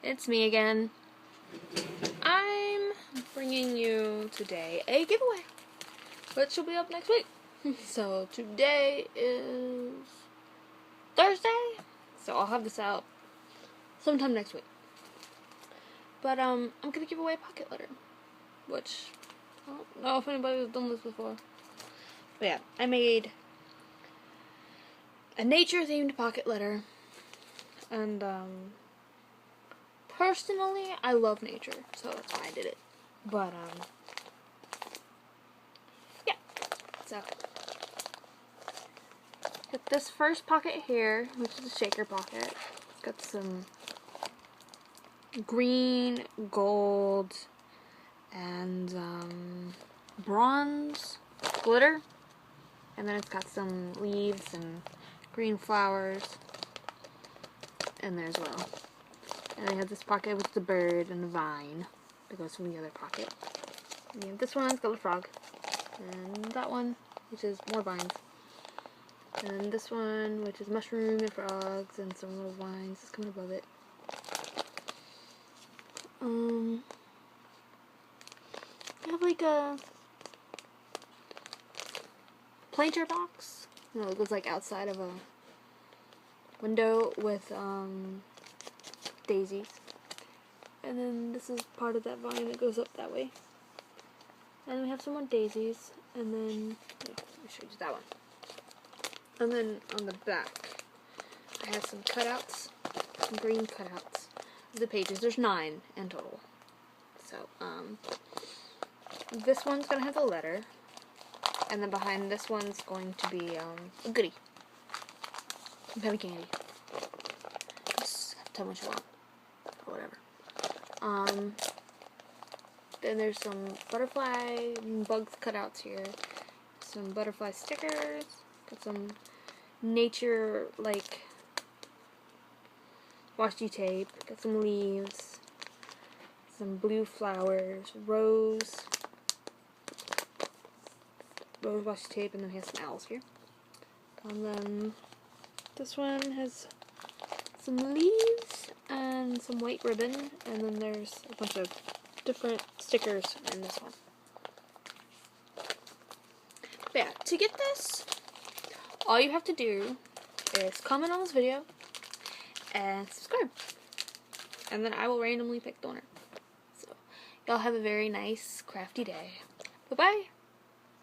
it's me again. I'm bringing you today a giveaway, which will be up next week. So today is Thursday, so I'll have this out sometime next week. But I'm gonna give away a pocket letter, which I don't know if anybody's done this before. But yeah, I made a nature-themed pocket letter, and personally, I love nature, so that's why I did it. But yeah. So got this first pocket here, which is a shaker pocket. It's got some green, gold, and bronze glitter, and then it's got some leaves and green flowers in there as well. And I have this pocket with the bird and the vine that goes from the other pocket. And this one has got a frog, and that one, which is more vines, and this one, which is mushroom and frogs and some little vines that's coming above it. I have like a planter box. You know, it goes like outside of a window with daisies. And then this is part of that vine that goes up that way. And we have some more daisies. And then, let me show you that one. And then on the back, I have some cutouts, some green cutouts of the pages. There's 9 in total. So, this one's gonna have a letter. And then behind this one's going to be a goodie. Some penny candy. Just tell me what you want. Or whatever. Then there's some butterfly bugs cutouts here. Some butterfly stickers. Got some nature, like, washi tape. Got some leaves. Some blue flowers. Rose washi tape, and then we have some owls here. And then this one has some leaves and some white ribbon, and then there's a bunch of different stickers in this one. But yeah, to get this, all you have to do is comment on this video and subscribe. And then I will randomly pick the winner. So, y'all have a very nice, crafty day. Bye-bye!